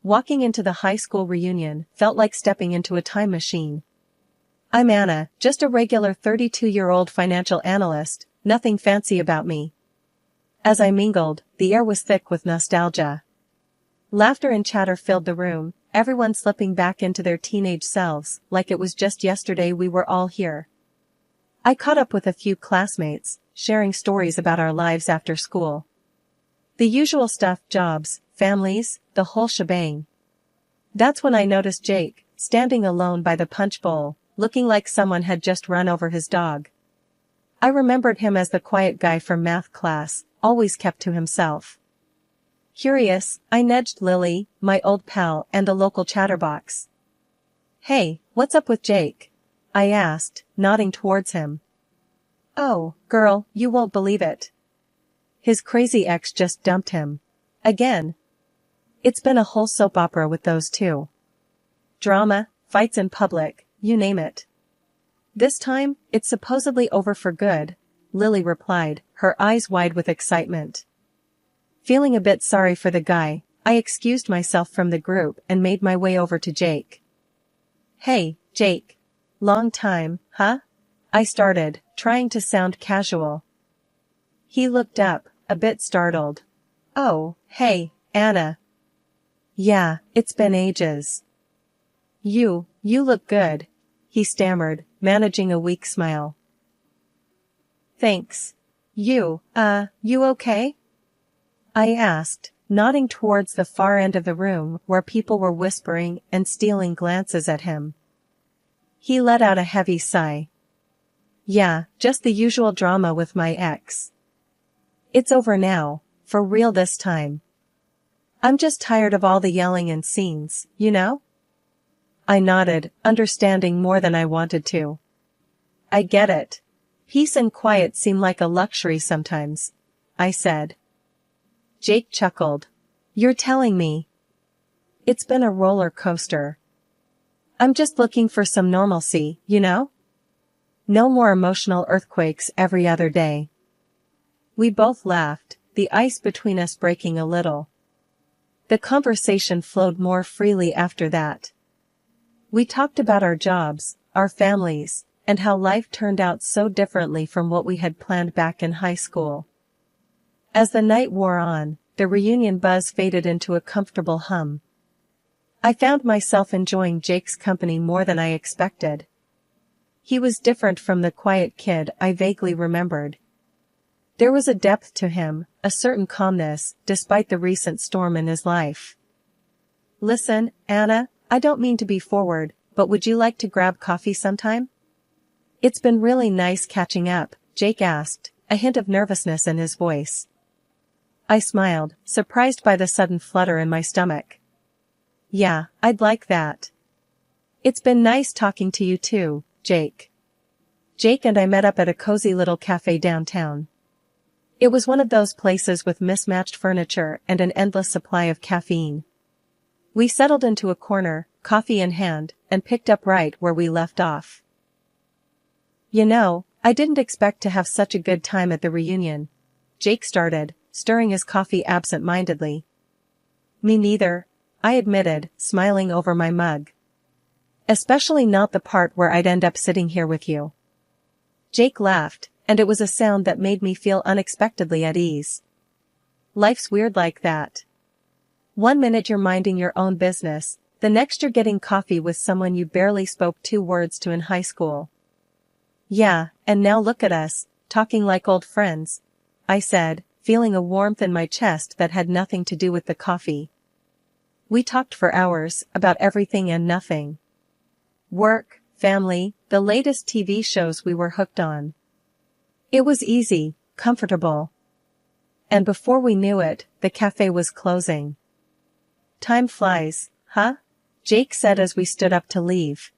Walking into the high school reunion felt like stepping into a time machine. I'm Anna, just a regular 32-year-old financial analyst, nothing fancy about me. As I mingled, the air was thick with nostalgia. Laughter and chatter filled the room, everyone slipping back into their teenage selves, like it was just yesterday we were all here. I caught up with a few classmates, sharing stories about our lives after school. The usual stuff: jobs, families, the whole shebang. That's when I noticed Jake, standing alone by the punch bowl, looking like someone had just run over his dog. I remembered him as the quiet guy from math class, always kept to himself. Curious, I nudged Lily, my old pal and a local chatterbox. "Hey, what's up with Jake?" I asked, nodding towards him. "Oh, girl, you won't believe it. His crazy ex just dumped him. Again. It's been a whole soap opera with those two. Drama, fights in public, you name it. This time, it's supposedly over for good," Lily replied, her eyes wide with excitement. Feeling a bit sorry for the guy, I excused myself from the group and made my way over to Jake. "Hey, Jake. Long time, huh?" I started, trying to sound casual. He looked up, a bit startled. "Oh, hey, Anna. Yeah, it's been ages. You look good," he stammered, managing a weak smile. "Thanks. You okay?" I asked, nodding towards the far end of the room where people were whispering and stealing glances at him. He let out a heavy sigh. "Yeah, just the usual drama with my ex. It's over now, for real this time. I'm just tired of all the yelling and scenes, you know?" I nodded, understanding more than I wanted to. "I get it. Peace and quiet seem like a luxury sometimes," I said. Jake chuckled. "You're telling me. It's been a roller coaster. I'm just looking for some normalcy, you know? No more emotional earthquakes every other day." We both laughed, the ice between us breaking a little. The conversation flowed more freely after that. We talked about our jobs, our families, and how life turned out so differently from what we had planned back in high school. As the night wore on, the reunion buzz faded into a comfortable hum. I found myself enjoying Jake's company more than I expected. He was different from the quiet kid I vaguely remembered. There was a depth to him, a certain calmness, despite the recent storm in his life. "Listen, Anna, I don't mean to be forward, but would you like to grab coffee sometime?" "It's been really nice catching up," Jake asked, a hint of nervousness in his voice. I smiled, surprised by the sudden flutter in my stomach. "Yeah, I'd like that. It's been nice talking to you too, Jake." Jake and I met up at a cozy little cafe downtown. It was one of those places with mismatched furniture and an endless supply of caffeine. We settled into a corner, coffee in hand, and picked up right where we left off. "You know, I didn't expect to have such a good time at the reunion," Jake started, stirring his coffee absent-mindedly. "Me neither," I admitted, smiling over my mug. "Especially not the part where I'd end up sitting here with you." Jake laughed, and it was a sound that made me feel unexpectedly at ease. Life's weird like that. One minute you're minding your own business, the next you're getting coffee with someone you barely spoke 2 words to in high school. "Yeah, and now look at us, talking like old friends," I said, feeling a warmth in my chest that had nothing to do with the coffee. We talked for hours, about everything and nothing. Work, family, the latest TV shows we were hooked on. It was easy, comfortable. And before we knew it, the cafe was closing. "Time flies, huh?" Jake said as we stood up to leave.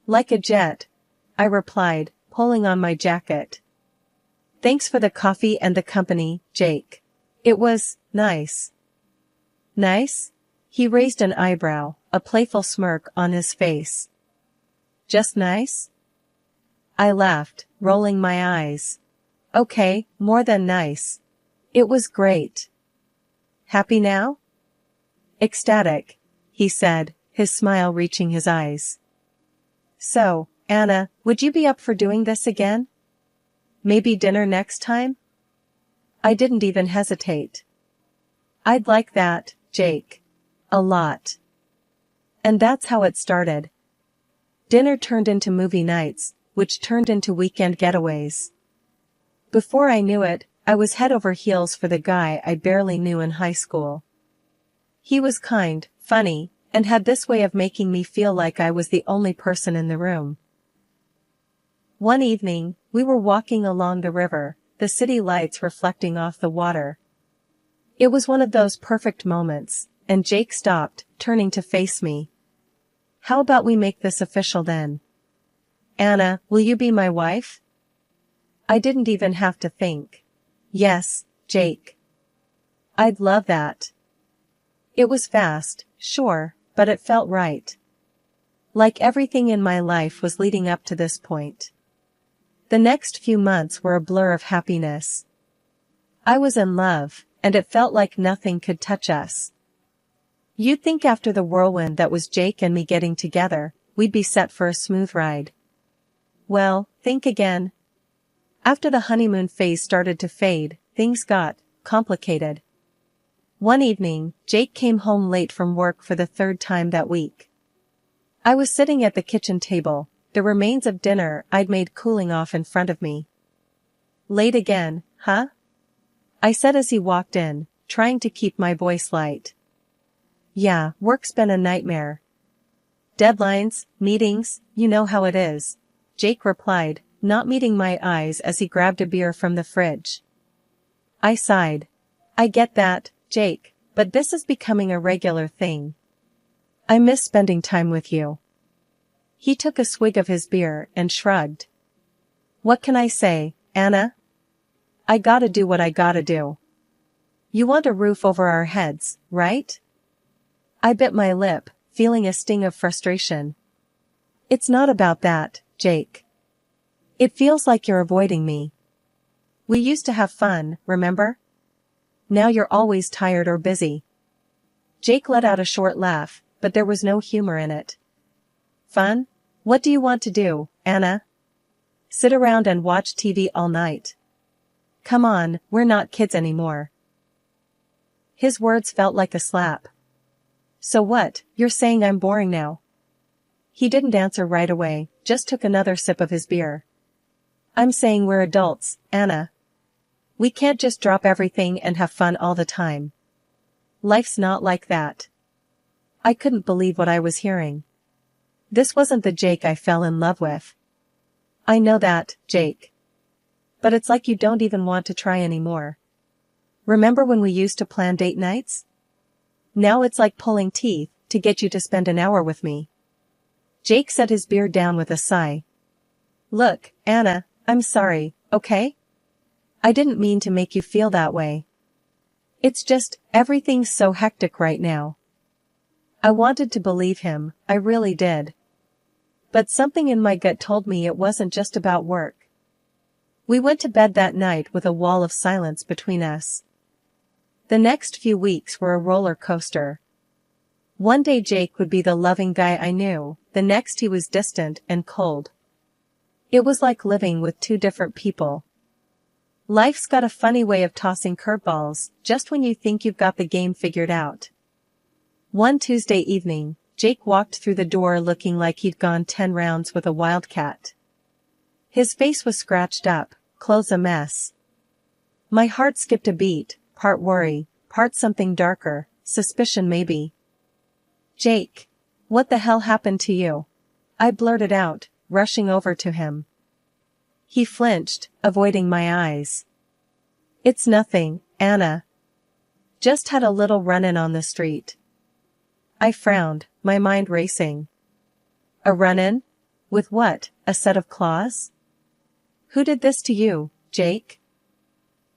"Like a jet," I replied, pulling on my jacket. "Thanks for the coffee and the company, Jake. It was nice." "Nice?" He raised an eyebrow, a playful smirk on his face. "Just nice?" I laughed, rolling my eyes. "Okay, more than nice. It was great. Happy now?" Ecstatic, he said, his smile reaching his eyes. So, Anna, would you be up for doing this again? Maybe dinner next time? I didn't even hesitate. I'd like that, Jake. A lot. And that's how it started. Dinner turned into movie nights, which turned into weekend getaways. Before I knew it, I was head over heels for the guy I barely knew in high school. He was kind, funny, and had this way of making me feel like I was the only person in the room. One evening, we were walking along the river, the city lights reflecting off the water. It was one of those perfect moments, and Jake stopped, turning to face me. How about we make this official then? Anna, will you be my wife? I didn't even have to think. Yes, Jake. I'd love that. It was fast, sure, but it felt right. Like everything in my life was leading up to this point. The next few months were a blur of happiness. I was in love, and it felt like nothing could touch us. You'd think after the whirlwind that was Jake and me getting together, we'd be set for a smooth ride. Well, think again. After the honeymoon phase started to fade, things got complicated. One evening, Jake came home late from work for the third time that week. I was sitting at the kitchen table, the remains of dinner I'd made cooling off in front of me. Late again, huh? I said as he walked in, trying to keep my voice light. Yeah, work's been a nightmare. Deadlines, meetings, you know how it is, Jake replied, not meeting my eyes as he grabbed a beer from the fridge. I sighed. I get that, Jake, but this is becoming a regular thing. I miss spending time with you. He took a swig of his beer and shrugged. What can I say, Anna? I gotta do what I gotta do. You want a roof over our heads, right? I bit my lip, feeling a sting of frustration. It's not about that, Jake. It feels like you're avoiding me. We used to have fun, remember? Now you're always tired or busy. Jake let out a short laugh, but there was no humor in it. Fun? What do you want to do, Anna? Sit around and watch TV all night. Come on, we're not kids anymore. His words felt like a slap. So what, you're saying I'm boring now? He didn't answer right away, just took another sip of his beer. I'm saying we're adults, Anna. We can't just drop everything and have fun all the time. Life's not like that. I couldn't believe what I was hearing. This wasn't the Jake I fell in love with. I know that, Jake. But it's like you don't even want to try anymore. Remember when we used to plan date nights? Now it's like pulling teeth to get you to spend an hour with me. Jake set his beer down with a sigh. Look, Anna, I'm sorry, okay? I didn't mean to make you feel that way. It's just, everything's so hectic right now. I wanted to believe him, I really did. But something in my gut told me it wasn't just about work. We went to bed that night with a wall of silence between us. The next few weeks were a roller coaster. One day Jake would be the loving guy I knew, the next he was distant and cold. It was like living with two different people. Life's got a funny way of tossing curveballs, just when you think you've got the game figured out. One Tuesday evening, Jake walked through the door looking like he'd gone 10 rounds with a wildcat. His face was scratched up, clothes a mess. My heart skipped a beat, part worry, part something darker, suspicion maybe. Jake, what the hell happened to you? I blurted out, rushing over to him. He flinched, avoiding my eyes. It's nothing, Anna. Just had a little run-in on the street. I frowned, my mind racing. A run-in? With what, a set of claws? Who did this to you, Jake?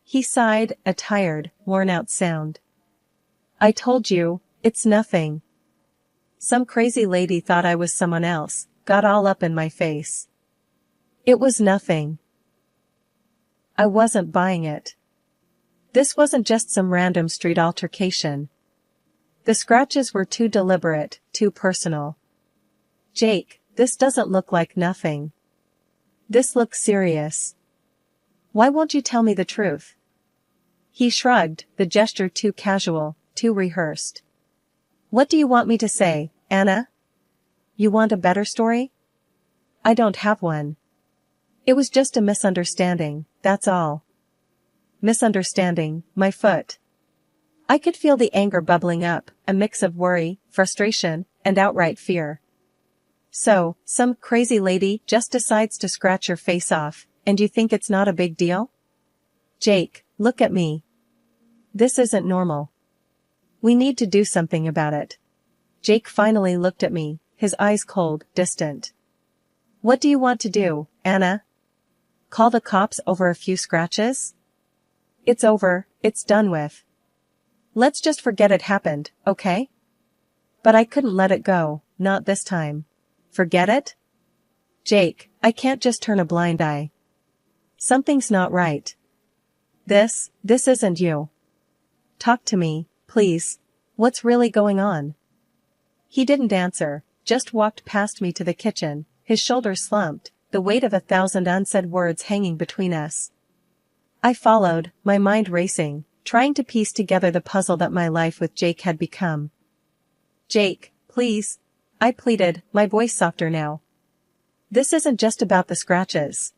He sighed, a tired, worn-out sound. I told you, it's nothing. Some crazy lady thought I was someone else, got all up in my face. It was nothing. I wasn't buying it. This wasn't just some random street altercation. The scratches were too deliberate, too personal. Jake, this doesn't look like nothing. This looks serious. Why won't you tell me the truth? He shrugged, the gesture too casual, too rehearsed. What do you want me to say, Anna? You want a better story? I don't have one. It was just a misunderstanding, that's all. Misunderstanding, my foot. I could feel the anger bubbling up, a mix of worry, frustration, and outright fear. So, some crazy lady just decides to scratch your face off, and you think it's not a big deal? Jake, look at me. This isn't normal. We need to do something about it. Jake finally looked at me, his eyes cold, distant. What do you want to do, Anna? Call the cops over a few scratches? It's over, it's done with. Let's just forget it happened, okay? But I couldn't let it go, not this time. Forget it? Jake, I can't just turn a blind eye. Something's not right. This isn't you. Talk to me, please. What's really going on? He didn't answer, just walked past me to the kitchen, his shoulders slumped, the weight of 1,000 unsaid words hanging between us. I followed, my mind racing, trying to piece together the puzzle that my life with Jake had become. Jake, please. I pleaded, my voice softer now. This isn't just about the scratches.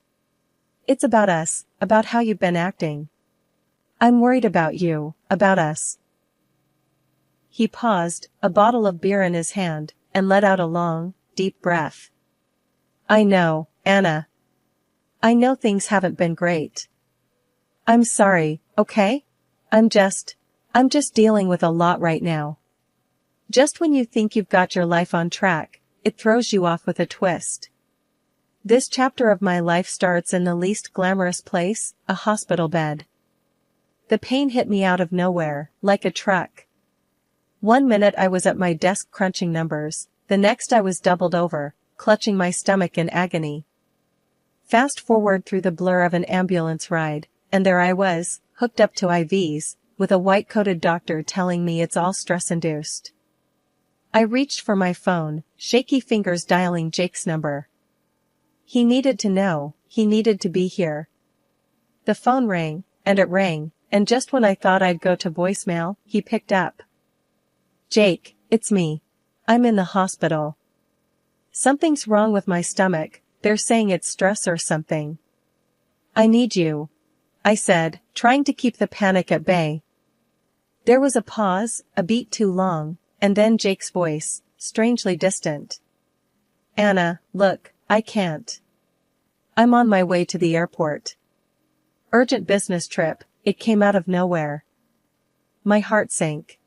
It's about us, about how you've been acting. I'm worried about you, about us. He paused, a bottle of beer in his hand, and let out a long, deep breath. I know, Anna. I know things haven't been great. I'm sorry, okay? I'm just dealing with a lot right now. Just when you think you've got your life on track, it throws you off with a twist. This chapter of my life starts in the least glamorous place, a hospital bed. The pain hit me out of nowhere, like a truck. 1 minute I was at my desk crunching numbers, the next I was doubled over, clutching my stomach in agony. Fast forward through the blur of an ambulance ride, and there I was, hooked up to IVs, with a white-coated doctor telling me it's all stress-induced. I reached for my phone, shaky fingers dialing Jake's number. He needed to know, he needed to be here. The phone rang, and just when I thought I'd go to voicemail, he picked up. Jake, it's me. I'm in the hospital. Something's wrong with my stomach, they're saying it's stress or something. I need you, I said, trying to keep the panic at bay. There was a pause, a beat too long, and then Jake's voice, strangely distant. Anna, look, I can't. I'm on my way to the airport. Urgent business trip, it came out of nowhere. My heart sank.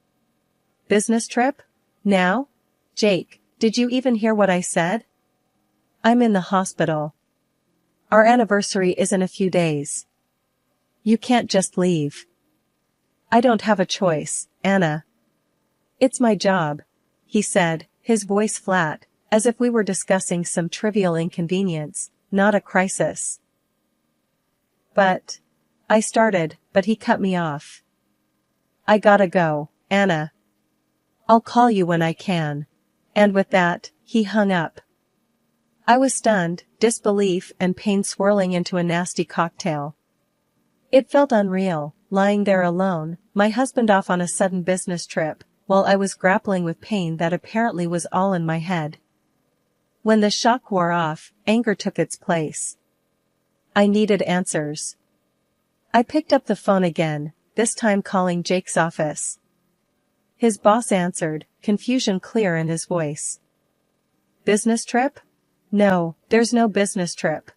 Business trip? Now? Jake, did you even hear what I said? I'm in the hospital. Our anniversary is in a few days. You can't just leave. I don't have a choice, Anna. It's my job, he said, his voice flat, as if we were discussing some trivial inconvenience, not a crisis. But he cut me off. I gotta go, Anna. I'll call you when I can. And with that, he hung up. I was stunned, disbelief and pain swirling into a nasty cocktail. It felt unreal, lying there alone, my husband off on a sudden business trip, while I was grappling with pain that apparently was all in my head. When the shock wore off, anger took its place. I needed answers. I picked up the phone again, this time calling Jake's office. His boss answered, confusion clear in his voice. Business trip? No, there's no business trip.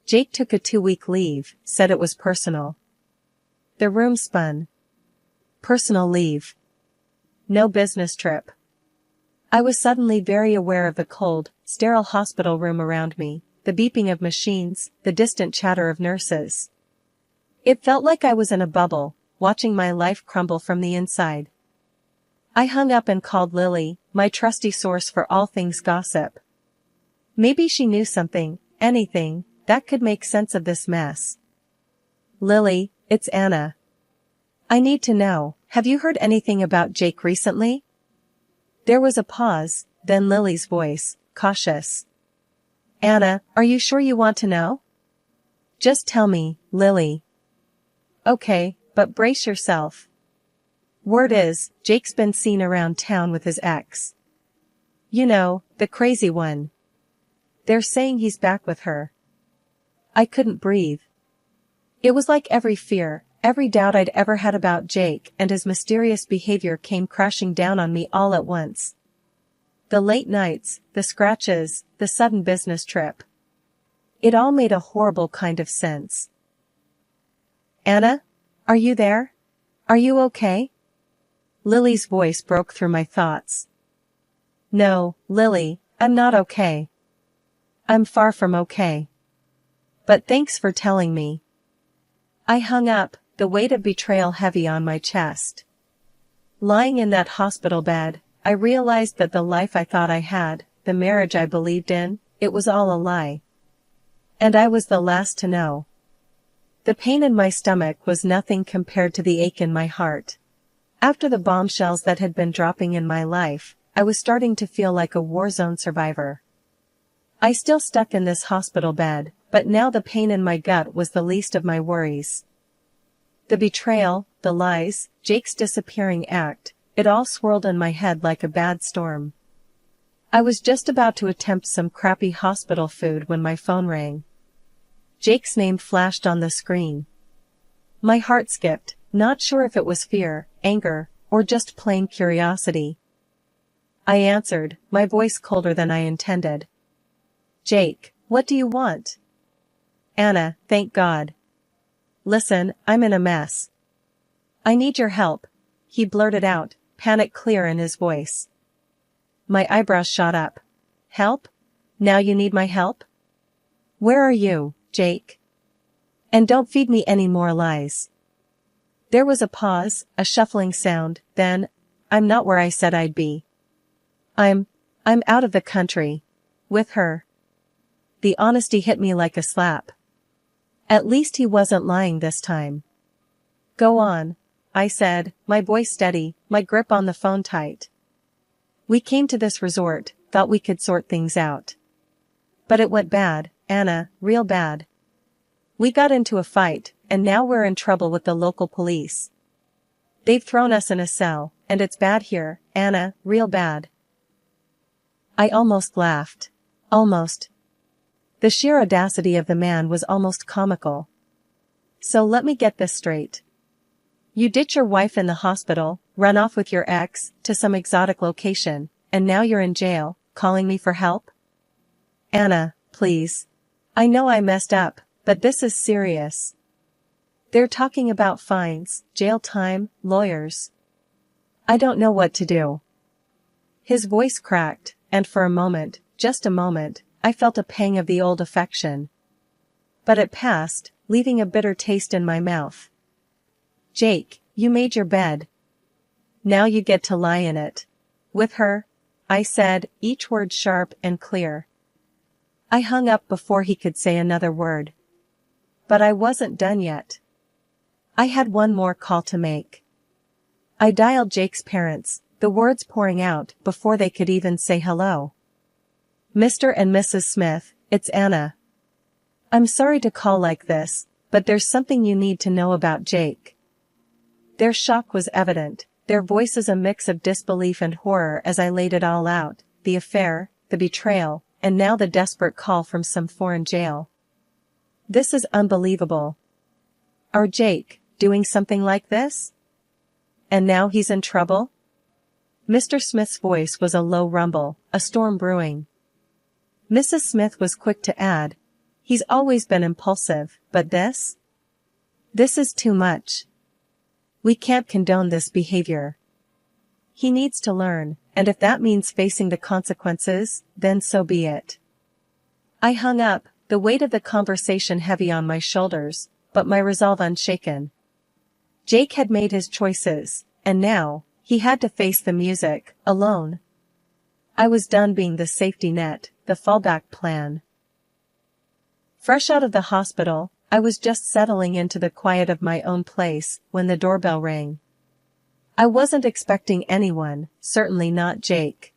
Jake took a 2-week leave, said it was personal. The room spun. Personal leave. No business trip. I was suddenly very aware of the cold, sterile hospital room around me, the beeping of machines, the distant chatter of nurses. It felt like I was in a bubble, watching my life crumble from the inside. I hung up and called Lily, my trusty source for all things gossip. Maybe she knew something, anything, that could make sense of this mess. Lily, it's Anna. I need to know, have you heard anything about Jake recently? There was a pause, then Lily's voice, cautious. Anna, are you sure you want to know? Just tell me, Lily. Okay, but brace yourself. Word is, Jake's been seen around town with his ex. You know, the crazy one. They're saying he's back with her. I couldn't breathe. It was like every fear, every doubt I'd ever had about Jake and his mysterious behavior came crashing down on me all at once. The late nights, the scratches, the sudden business trip. It all made a horrible kind of sense. Anna? Are you there? Are you okay? Lily's voice broke through my thoughts. No, Lily, I'm not okay. I'm far from okay. But thanks for telling me. I hung up, the weight of betrayal heavy on my chest. Lying in that hospital bed, I realized that the life I thought I had, the marriage I believed in, it was all a lie. And I was the last to know. The pain in my stomach was nothing compared to the ache in my heart. After the bombshells that had been dropping in my life, I was starting to feel like a war-zone survivor. I still stuck in this hospital bed, but now the pain in my gut was the least of my worries. The betrayal, the lies, Jake's disappearing act, it all swirled in my head like a bad storm. I was just about to attempt some crappy hospital food when my phone rang. Jake's name flashed on the screen. My heart skipped, not sure if it was fear, anger, or just plain curiosity. I answered, my voice colder than I intended. Jake, what do you want? Anna, thank God. Listen, I'm in a mess. I need your help, he blurted out, panic clear in his voice. My eyebrows shot up. Help? Now you need my help? Where are you, Jake? And don't feed me any more lies. There was a pause, a shuffling sound, then, I'm not where I said I'd be. I'm out of the country. With her. The honesty hit me like a slap. At least he wasn't lying this time. Go on, I said, my voice steady, my grip on the phone tight. We came to this resort, thought we could sort things out. But it went bad, Anna, real bad. We got into a fight, and now we're in trouble with the local police. They've thrown us in a cell, and it's bad here, Anna, real bad. I almost laughed. Almost. The sheer audacity of the man was almost comical. So let me get this straight. You ditch your wife in the hospital, run off with your ex, to some exotic location, and now you're in jail, calling me for help? Anna, please. I know I messed up, but this is serious. They're talking about fines, jail time, lawyers. I don't know what to do. His voice cracked, and for a moment, just a moment, I felt a pang of the old affection. But it passed, leaving a bitter taste in my mouth. Jake, you made your bed. Now you get to lie in it. With her, I said, each word sharp and clear. I hung up before he could say another word. But I wasn't done yet. I had one more call to make. I dialed Jake's parents, the words pouring out before they could even say hello. Mr. and Mrs. Smith, it's Anna. I'm sorry to call like this, but there's something you need to know about Jake. Their shock was evident, their voices a mix of disbelief and horror as I laid it all out, the affair, the betrayal, and now the desperate call from some foreign jail. This is unbelievable. Our Jake, doing something like this? And now he's in trouble? Mr. Smith's voice was a low rumble, a storm brewing. Mrs. Smith was quick to add, he's always been impulsive, but this? This is too much. We can't condone this behavior. He needs to learn, and if that means facing the consequences, then so be it. I hung up, the weight of the conversation heavy on my shoulders, but my resolve unshaken. Jake had made his choices, and now, he had to face the music, alone. I was done being the safety net, the fallback plan. Fresh out of the hospital, I was just settling into the quiet of my own place when the doorbell rang. I wasn't expecting anyone, certainly not Jake.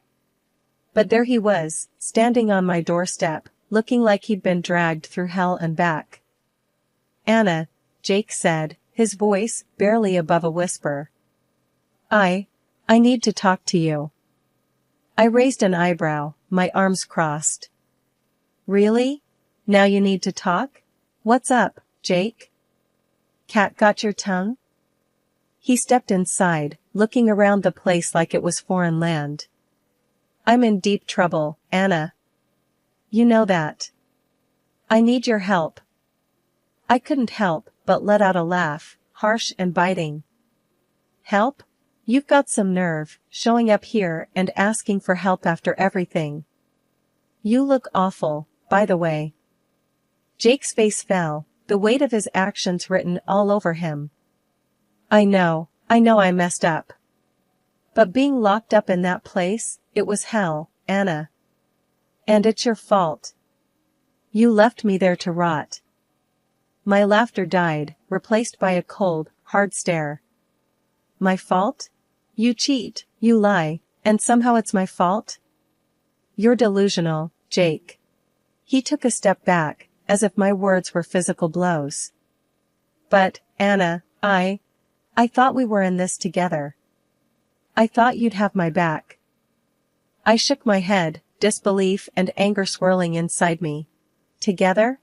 But there he was, standing on my doorstep, looking like he'd been dragged through hell and back. "Anna," Jake said, his voice barely above a whisper. I need to talk to you." I raised an eyebrow, my arms crossed. "Really? Now you need to talk? What's up, Jake? Cat got your tongue?" He stepped inside, looking around the place like it was foreign land. "I'm in deep trouble, Anna. You know that. I need your help." I couldn't help but let out a laugh, harsh and biting. "Help? You've got some nerve, showing up here and asking for help after everything. You look awful, by the way." Jake's face fell, the weight of his actions written all over him. I know I messed up. But being locked up in that place, it was hell, Anna. And it's your fault. You left me there to rot." My laughter died, replaced by a cold, hard stare. "My fault? You cheat, you lie, and somehow it's my fault? You're delusional, Jake." He took a step back, as if my words were physical blows. "But, Anna, I thought we were in this together. I thought you'd have my back." I shook my head, disbelief and anger swirling inside me. "Together?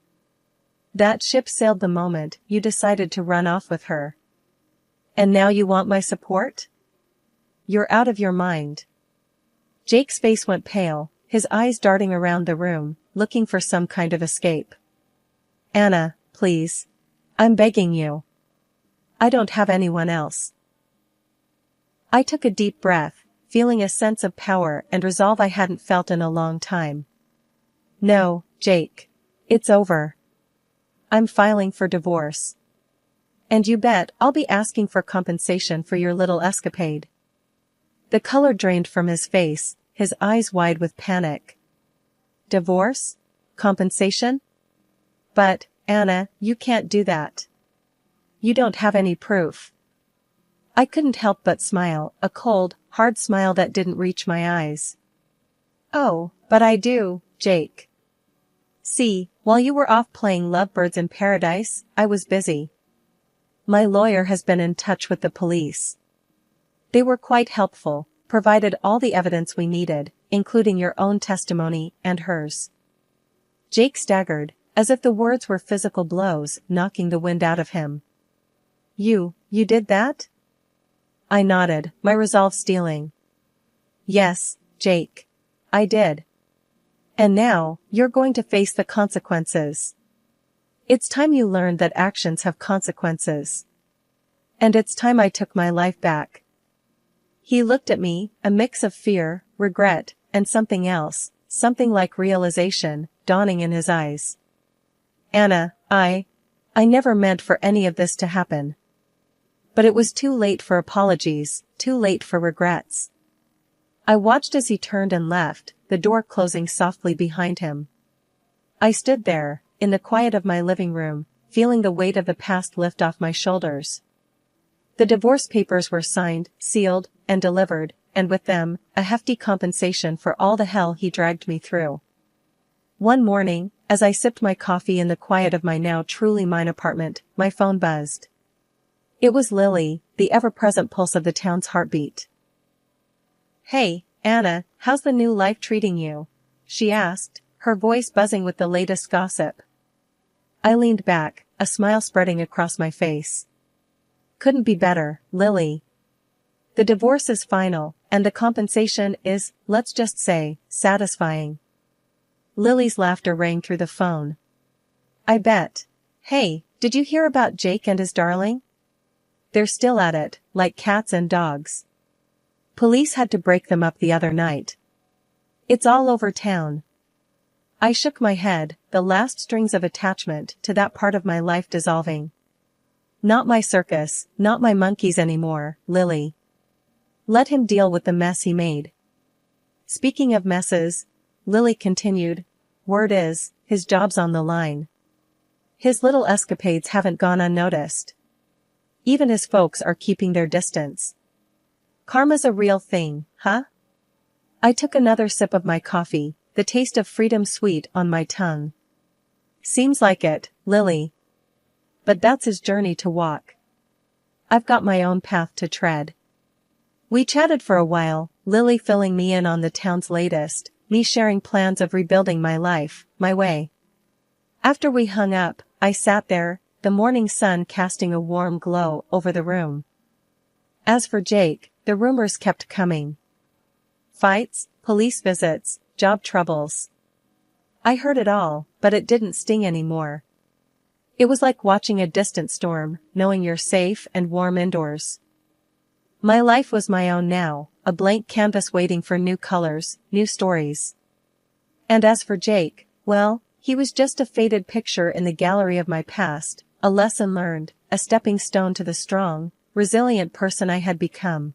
That ship sailed the moment you decided to run off with her. And now you want my support? You're out of your mind." Jake's face went pale, his eyes darting around the room, looking for some kind of escape. "Anna, please. I'm begging you. I don't have anyone else." I took a deep breath, feeling a sense of power and resolve I hadn't felt in a long time. "No, Jake. It's over. I'm filing for divorce. And you bet I'll be asking for compensation for your little escapade." The color drained from his face, his eyes wide with panic. "Divorce? Compensation? But, Anna, you can't do that. You don't have any proof." I couldn't help but smile, a cold, hard smile that didn't reach my eyes. "Oh, but I do, Jake. See, while you were off playing lovebirds in paradise, I was busy. My lawyer has been in touch with the police. They were quite helpful, provided all the evidence we needed, including your own testimony and hers." Jake staggered, as if the words were physical blows knocking the wind out of him. You did that?" I nodded, my resolve steeling. "Yes, Jake. I did. And now, you're going to face the consequences. It's time you learned that actions have consequences. And it's time I took my life back." He looked at me, a mix of fear, regret, and something else, something like realization, dawning in his eyes. "Anna, I never meant for any of this to happen." But it was too late for apologies, too late for regrets. I watched as he turned and left, the door closing softly behind him. I stood there, in the quiet of my living room, feeling the weight of the past lift off my shoulders. The divorce papers were signed, sealed, and delivered, and with them, a hefty compensation for all the hell he dragged me through. One morning, as I sipped my coffee in the quiet of my now truly mine apartment, my phone buzzed. It was Lily, the ever-present pulse of the town's heartbeat. "Hey, Anna, how's the new life treating you?" she asked, her voice buzzing with the latest gossip. I leaned back, a smile spreading across my face. "Couldn't be better, Lily. The divorce is final, and the compensation is, let's just say, satisfying." Lily's laughter rang through the phone. "I bet. Hey, did you hear about Jake and his darling? They're still at it, like cats and dogs. Police had to break them up the other night. It's all over town." I shook my head, the last strings of attachment to that part of my life dissolving. "Not my circus, not my monkeys anymore, Lily. Let him deal with the mess he made." "Speaking of messes," Lily continued, "word is, his job's on the line." His little escapades haven't gone unnoticed. Even his folks are keeping their distance. Karma's a real thing, huh? I took another sip of my coffee, the taste of freedom sweet on my tongue. Seems like it, Lily. But that's his journey to walk. I've got my own path to tread. We chatted for a while, Lily filling me in on the town's latest, me sharing plans of rebuilding my life, my way. After we hung up, I sat there, the morning sun casting a warm glow over the room. As for Jake, the rumors kept coming. Fights, police visits, job troubles. I heard it all, but it didn't sting anymore. It was like watching a distant storm, knowing you're safe and warm indoors. My life was my own now, a blank canvas waiting for new colors, new stories. And as for Jake, well, he was just a faded picture in the gallery of my past, a lesson learned, a stepping stone to the strong, resilient person I had become.